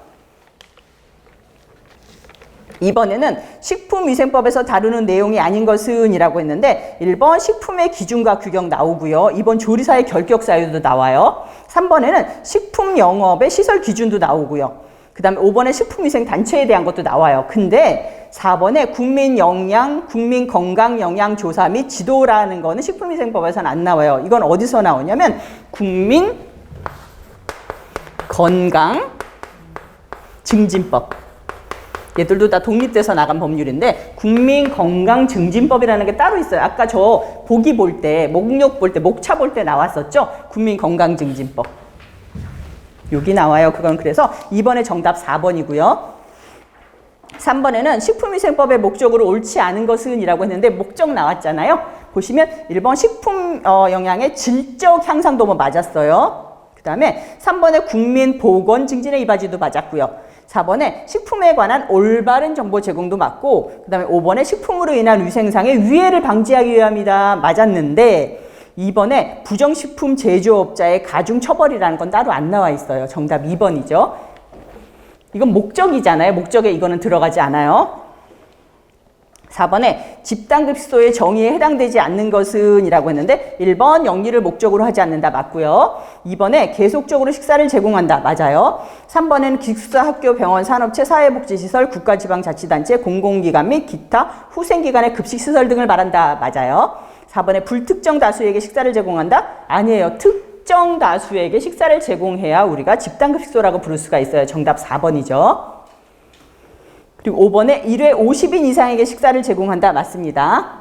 2번에는 식품위생법에서 다루는 내용이 아닌 것은 이라고 했는데 1번 식품의 기준과 규격 나오고요. 2번 조리사의 결격 사유도 나와요. 3번에는 식품 영업의 시설 기준도 나오고요. 그 다음에 5번에 식품위생단체에 대한 것도 나와요. 근데 4번에 국민건강영양조사 및 지도라는 거는 식품위생법에서는 안 나와요. 이건 어디서 나오냐면 국민건강증진법. 얘들도 다 독립돼서 나간 법률인데 국민건강증진법이라는 게 따로 있어요. 아까 저 보기 볼 때, 목록 볼 때, 목차 볼 때 나왔었죠? 국민건강증진법. 여기 나와요. 그건 그래서 2번의 정답 4번이고요. 3번에는 식품위생법의 목적으로 옳지 않은 것은 이라고 했는데 목적 나왔잖아요. 보시면 1번 식품 영양의 질적 향상도 뭐 맞았어요. 그 다음에 3번에 국민보건 증진의 이바지도 맞았고요. 4번에 식품에 관한 올바른 정보 제공도 맞고 그 다음에 5번에 식품으로 인한 위생상의 위해를 방지하기 위함이다 맞았는데 2번에 부정식품 제조업자의 가중처벌이라는 건 따로 안 나와 있어요. 정답 2번이죠. 이건 목적이잖아요. 목적에 이거는 들어가지 않아요. 4번에 집단급식소의 정의에 해당되지 않는 것은 이라고 했는데 1번 영리를 목적으로 하지 않는다 맞고요. 2번에 계속적으로 식사를 제공한다 맞아요. 3번에는 기숙사, 학교, 병원, 산업체, 사회복지시설, 국가지방자치단체, 공공기관 및 기타 후생기관의 급식시설 등을 말한다 맞아요. 4번에 불특정 다수에게 식사를 제공한다? 아니에요. 특정 다수에게 식사를 제공해야 우리가 집단급식소라고 부를 수가 있어요. 정답 4번이죠. 그리고 5번에 1회 50인 이상에게 식사를 제공한다. 맞습니다.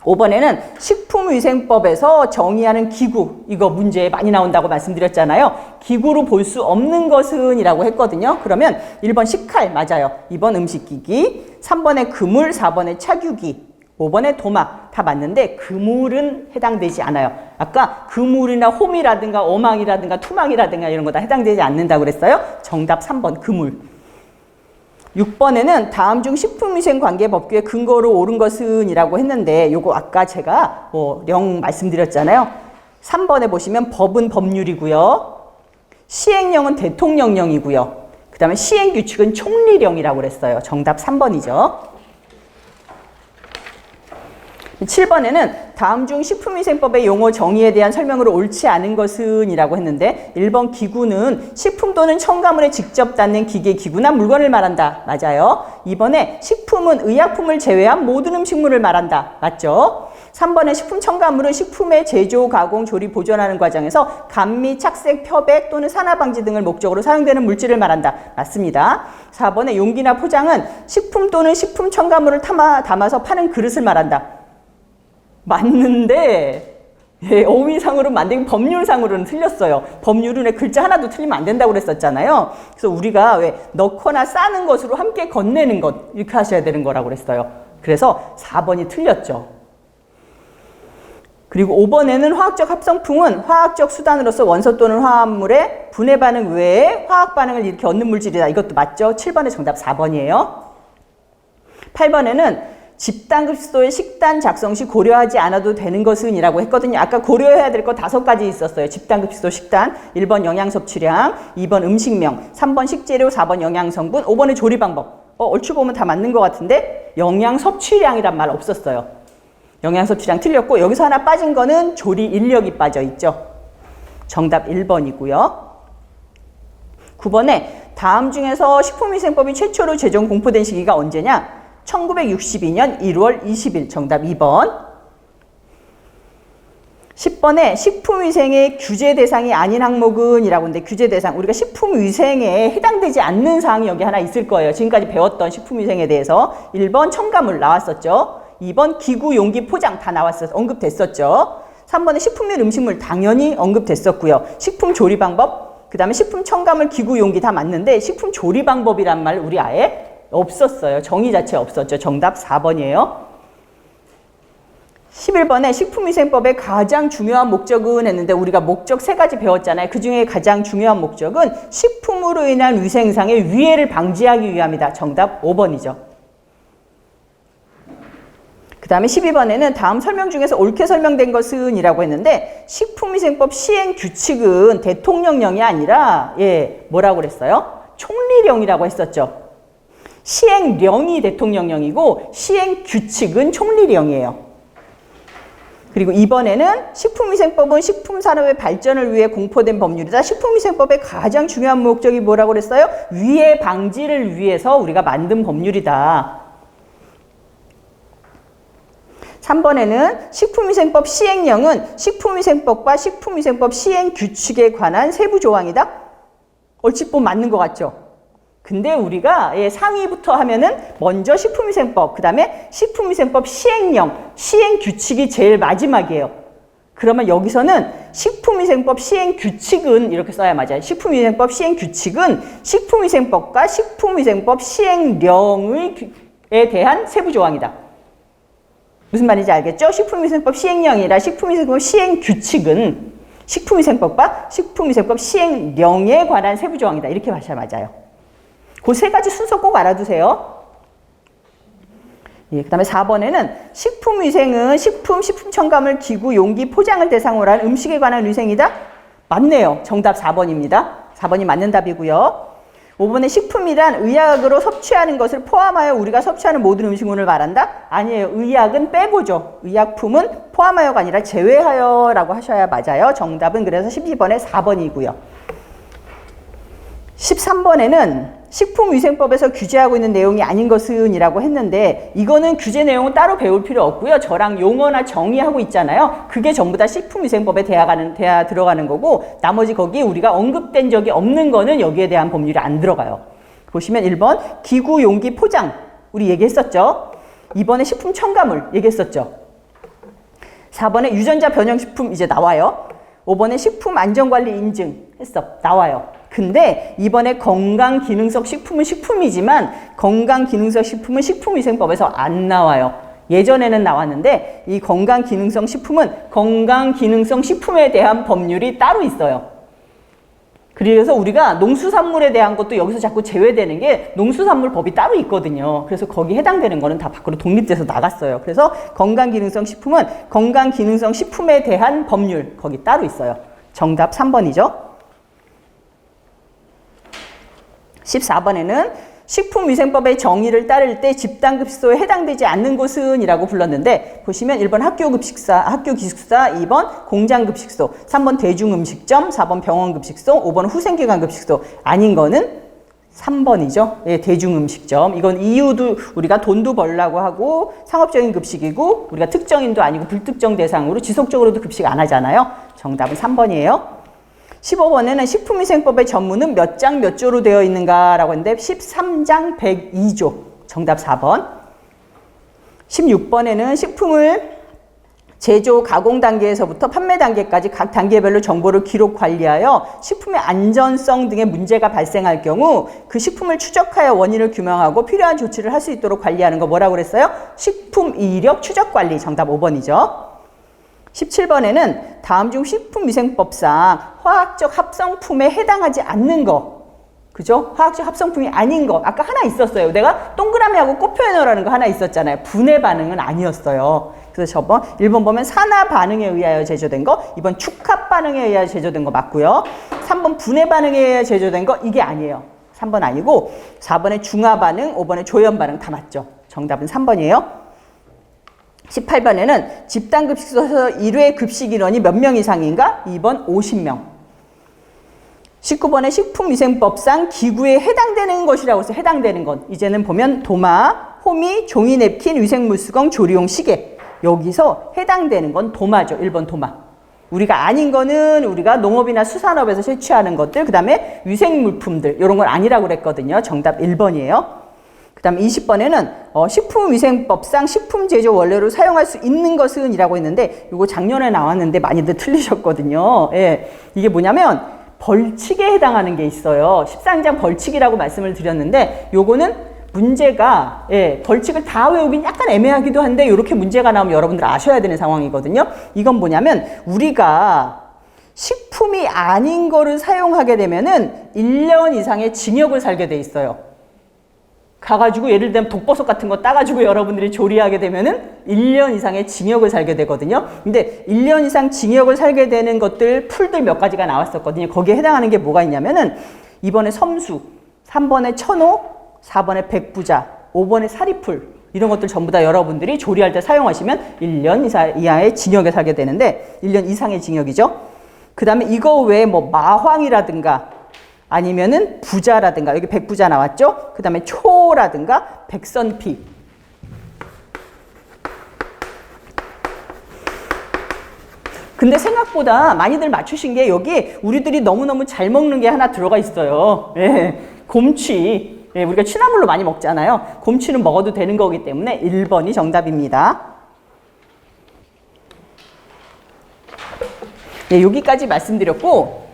5번에는 식품위생법에서 정의하는 기구, 이거 문제에 많이 나온다고 말씀드렸잖아요. 기구로 볼 수 없는 것은 이라고 했거든요. 그러면 1번 식칼 맞아요. 2번 음식기기, 3번에 그물, 4번에 차규기, 5번에 도마 다 맞는데 그물은 해당되지 않아요. 아까 그물이나 홈이라든가 어망이라든가 투망이라든가 이런 거 다 해당되지 않는다고 그랬어요. 정답 3번 그물. 6번에는 다음 중 식품위생관계법규의 근거로 옳은 것은 이라고 했는데 요거 아까 제가 령 말씀드렸잖아요. 3번에 보시면 법은 법률이고요. 시행령은 대통령령이고요. 그 다음에 시행규칙은 총리령이라고 그랬어요. 정답 3번이죠. 7번에는 다음 중 식품위생법의 용어 정의에 대한 설명으로 옳지 않은 것은 이라고 했는데 1번 기구는 식품 또는 첨가물에 직접 닿는 기계, 기구나 물건을 말한다. 맞아요. 2번에 식품은 의약품을 제외한 모든 음식물을 말한다. 맞죠? 3번에 식품 첨가물은 식품의 제조, 가공, 조리, 보존하는 과정에서 감미, 착색,漂백 또는 산화방지 등을 목적으로 사용되는 물질을 말한다. 맞습니다. 4번에 용기나 포장은 식품 또는 식품 첨가물을 담아서 파는 그릇을 말한다. 맞는데 어휘상으로 만든 법률상으로는 틀렸어요. 법률은 왜 글자 하나도 틀리면 안 된다고 그랬었잖아요. 그래서 우리가 왜 넣거나 싸는 것으로 함께 건네는 것 이렇게 하셔야 되는 거라고 그랬어요. 그래서 4번이 틀렸죠. 그리고 5번에는 화학적 합성품은 화학적 수단으로서 원소 또는 화합물의 분해 반응 외에 화학 반응을 이렇게 얻는 물질이다. 이것도 맞죠? 7번의 정답 4번이에요. 8번에는 집단급식소의 식단 작성 시 고려하지 않아도 되는 것은 이라고 했거든요. 아까 고려해야 될 거 5가지 있었어요. 집단급식소 식단, 1번 영양섭취량, 2번 음식명, 3번 식재료, 4번 영양성분, 5번의 조리방법. 얼추 보면 다 맞는 것 같은데 영양섭취량이란 말 없었어요. 영양섭취량 틀렸고 여기서 하나 빠진 거는 조리 인력이 빠져 있죠. 정답 1번이고요. 9번에 다음 중에서 식품위생법이 최초로 제정 공포된 시기가 언제냐? 1962년 1월 20일 정답 2번. 10번에 식품위생의 규제 대상이 아닌 항목은 이라고 하는데 규제 대상 우리가 식품위생에 해당되지 않는 사항이 여기 하나 있을 거예요. 지금까지 배웠던 식품위생에 대해서 1번 첨가물 나왔었죠. 2번 기구, 용기, 포장 다 언급됐었죠. 3번에 식품 및 음식물 당연히 언급됐었고요. 식품 조리 방법 그 다음에 식품 첨가물, 기구, 용기 다 맞는데 식품 조리 방법이란 말 우리 아예 없었어요. 정의 자체 없었죠. 정답 4번이에요. 11번에 식품위생법의 가장 중요한 목적은 했는데 우리가 목적 3가지 배웠잖아요. 그 중에 가장 중요한 목적은 식품으로 인한 위생상의 위해를 방지하기 위함이다. 정답 5번이죠. 그 다음에 12번에는 다음 설명 중에서 옳게 설명된 것은 이라고 했는데 식품위생법 시행규칙은 대통령령이 아니라 뭐라고 그랬어요? 총리령이라고 했었죠. 시행령이 대통령령이고 시행규칙은 총리령이에요. 그리고 이번에는 식품위생법은 식품산업의 발전을 위해 공포된 법률이다. 식품위생법의 가장 중요한 목적이 뭐라고 그랬어요? 위해 방지를 위해서 우리가 만든 법률이다. 3번에는 식품위생법 시행령은 식품위생법과 식품위생법 시행규칙에 관한 세부 조항이다. 얼핏 보면 맞는 것 같죠? 근데 우리가 상위부터 하면은 먼저 식품위생법, 그 다음에 식품위생법 시행령, 시행규칙이 제일 마지막이에요. 그러면 여기서는 식품위생법 시행규칙은 이렇게 써야 맞아요. 식품위생법 시행규칙은 식품위생법과 식품위생법 시행령에 대한 세부 조항이다. 무슨 말인지 알겠죠? 식품위생법 시행령이라 식품위생법 시행규칙은 식품위생법과 식품위생법 시행령에 관한 세부 조항이다. 이렇게 하셔야 맞아요. 그 세 가지 순서 꼭 알아두세요. 그 다음에 4번에는 식품위생은 식품, 식품첨가물, 기구, 용기, 포장을 대상으로 한 음식에 관한 위생이다? 맞네요. 정답 4번입니다. 4번이 맞는 답이고요. 5번에 식품이란 의약으로 섭취하는 것을 포함하여 우리가 섭취하는 모든 음식물을 말한다? 아니에요. 의약은 빼고죠. 의약품은 포함하여가 아니라 제외하여 라고 하셔야 맞아요. 정답은 그래서 12번에 4번이고요. 13번에는 식품위생법에서 규제하고 있는 내용이 아닌 것은 이라고 했는데 이거는 규제 내용은 따로 배울 필요 없고요. 저랑 용어나 정의하고 있잖아요. 그게 전부 다 식품위생법에 들어가는 거고 나머지 거기 우리가 언급된 적이 없는 거는 여기에 대한 법률이 안 들어가요. 보시면 1번 기구, 용기, 포장 우리 얘기했었죠. 2번에 식품 첨가물 얘기했었죠. 4번에 유전자 변형식품 이제 나와요. 5번에 식품 안전관리 인증 했어. 나와요. 근데 이번에 건강기능성 식품은 식품이지만 건강기능성 식품은 식품위생법에서 안 나와요. 예전에는 나왔는데 이 건강기능성 식품은 건강기능성 식품에 대한 법률이 따로 있어요. 그래서 우리가 농수산물에 대한 것도 여기서 자꾸 제외되는 게 농수산물법이 따로 있거든요. 그래서 거기 해당되는 거는 다 밖으로 독립돼서 나갔어요. 그래서 건강기능성 식품은 건강기능성 식품에 대한 법률 거기 따로 있어요. 정답 3번이죠. 14번에는 식품위생법의 정의를 따를 때 집단급식소에 해당되지 않는 곳은 이라고 불렀는데 보시면 1번 학교급식사, 학교기숙사, 2번 공장급식소, 3번 대중음식점, 4번 병원급식소, 5번 후생기관급식소 아닌 거는 3번이죠. 예, 대중음식점. 이건 이유도 우리가 돈도 벌려고 하고 상업적인 급식이고 우리가 특정인도 아니고 불특정 대상으로 지속적으로도 급식 안 하잖아요. 정답은 3번이에요. 15번에는 식품위생법의 전문은 몇 장 몇 조로 되어 있는가라고 했는데 13장 102조. 정답 4번. 16번에는 식품을 제조, 가공 단계에서부터 판매 단계까지 각 단계별로 정보를 기록 관리하여 식품의 안전성 등의 문제가 발생할 경우 그 식품을 추적하여 원인을 규명하고 필요한 조치를 할 수 있도록 관리하는 거 뭐라고 그랬어요? 식품 이력 추적 관리. 정답 5번이죠. 17번에는 다음 중 식품위생법상 화학적 합성품에 해당하지 않는 거. 그죠? 화학적 합성품이 아닌 거. 아까 하나 있었어요. 내가 동그라미하고 꽃표현어라는 거 하나 있었잖아요. 분해 반응은 아니었어요. 그래서 저번 1번 보면 산화 반응에 의하여 제조된 거, 2번 축합 반응에 의하여 제조된 거 맞고요. 3번 분해 반응에 의하여 제조된 거 이게 아니에요. 3번 아니고 4번에 중화 반응, 5번에 조연 반응 다 맞죠. 정답은 3번이에요. 18번에는 집단급식소에서 1회 급식 인원이 몇 명 이상인가? 2번 50명. 19번에 식품위생법상 기구에 해당되는 것이라고 해서 해당되는 것. 이제는 보면 도마, 호미, 종이 냅킨, 위생물수건, 조리용 시계. 여기서 해당되는 건 도마죠. 1번 도마. 우리가 아닌 거는 우리가 농업이나 수산업에서 채취하는 것들, 그 다음에 위생물품들 이런 건 아니라고 그랬거든요. 정답 1번이에요. 그 다음 20번에는 식품위생법상 식품제조 원료로 사용할 수 있는 것은 이라고 했는데 이거 작년에 나왔는데 많이들 틀리셨거든요. 예, 이게 뭐냐면 벌칙에 해당하는 게 있어요. 13장 벌칙이라고 말씀을 드렸는데 요거는 문제가 벌칙을 다 외우긴 약간 애매하기도 한데 이렇게 문제가 나오면 여러분들 아셔야 되는 상황이거든요. 이건 뭐냐면 우리가 식품이 아닌 거를 사용하게 되면은 1년 이상의 징역을 살게 돼 있어요. 가가지고 예를 들면 독버섯 같은 거 따가지고 여러분들이 조리하게 되면은 1년 이상의 징역을 살게 되거든요. 근데 1년 이상 징역을 살게 되는 것들 풀들 몇 가지가 나왔었거든요. 거기에 해당하는 게 뭐가 있냐면은 2번에 섬수, 3번에 천호, 4번에 백부자, 5번에 사리풀. 이런 것들 전부 다 여러분들이 조리할 때 사용하시면 1년 이하의 징역에 살게 되는데 1년 이상의 징역이죠. 그 다음에 이거 외에 뭐 마황이라든가 아니면은 부자라든가 여기 백부자 나왔죠. 그 다음에 초라든가 백선피. 근데 생각보다 많이들 맞추신 게 여기 우리들이 너무너무 잘 먹는 게 하나 들어가 있어요. 예, 곰취. 예, 우리가 취나물로 많이 먹잖아요. 곰취는 먹어도 되는 거기 때문에 1번이 정답입니다. 예, 여기까지 말씀드렸고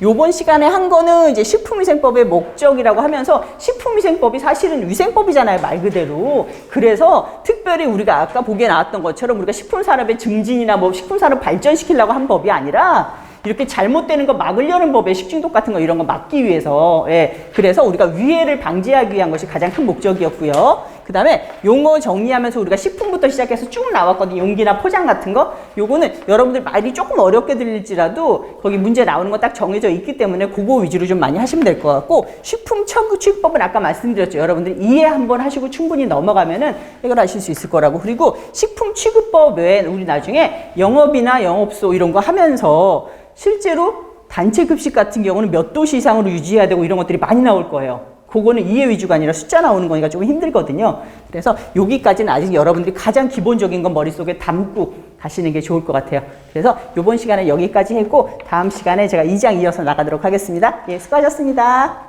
요번 시간에 한 거는 이제 식품위생법의 목적이라고 하면서 식품위생법이 사실은 위생법이잖아요, 말 그대로. 그래서 특별히 우리가 아까 보기에 나왔던 것처럼 우리가 식품산업의 증진이나 뭐 식품산업 발전시키려고 한 법이 아니라 이렇게 잘못되는 거 막으려는 법에 식중독 같은 거 이런 거 막기 위해서, 예, 그래서 우리가 위해를 방지하기 위한 것이 가장 큰 목적이었고요. 그 다음에 용어 정리하면서 우리가 식품부터 시작해서 쭉 나왔거든요. 용기나 포장 같은 거. 요거는 여러분들 말이 조금 어렵게 들릴지라도 거기 문제 나오는 거 딱 정해져 있기 때문에 그거 위주로 좀 많이 하시면 될 것 같고, 식품 취급법은 아까 말씀드렸죠. 여러분들 이해 한번 하시고 충분히 넘어가면은 해결하실 수 있을 거라고. 그리고 식품 취급법 외에 우리 나중에 영업이나 영업소 이런 거 하면서 실제로 단체 급식 같은 경우는 몇 도시 이상으로 유지해야 되고 이런 것들이 많이 나올 거예요. 그거는 이해 위주가 아니라 숫자 나오는 거니까 조금 힘들거든요. 그래서 여기까지는 아직 여러분들이 가장 기본적인 건 머릿속에 담고 가시는 게 좋을 것 같아요. 그래서 이번 시간에 여기까지 했고 다음 시간에 제가 2장 이어서 나가도록 하겠습니다. 예, 수고하셨습니다.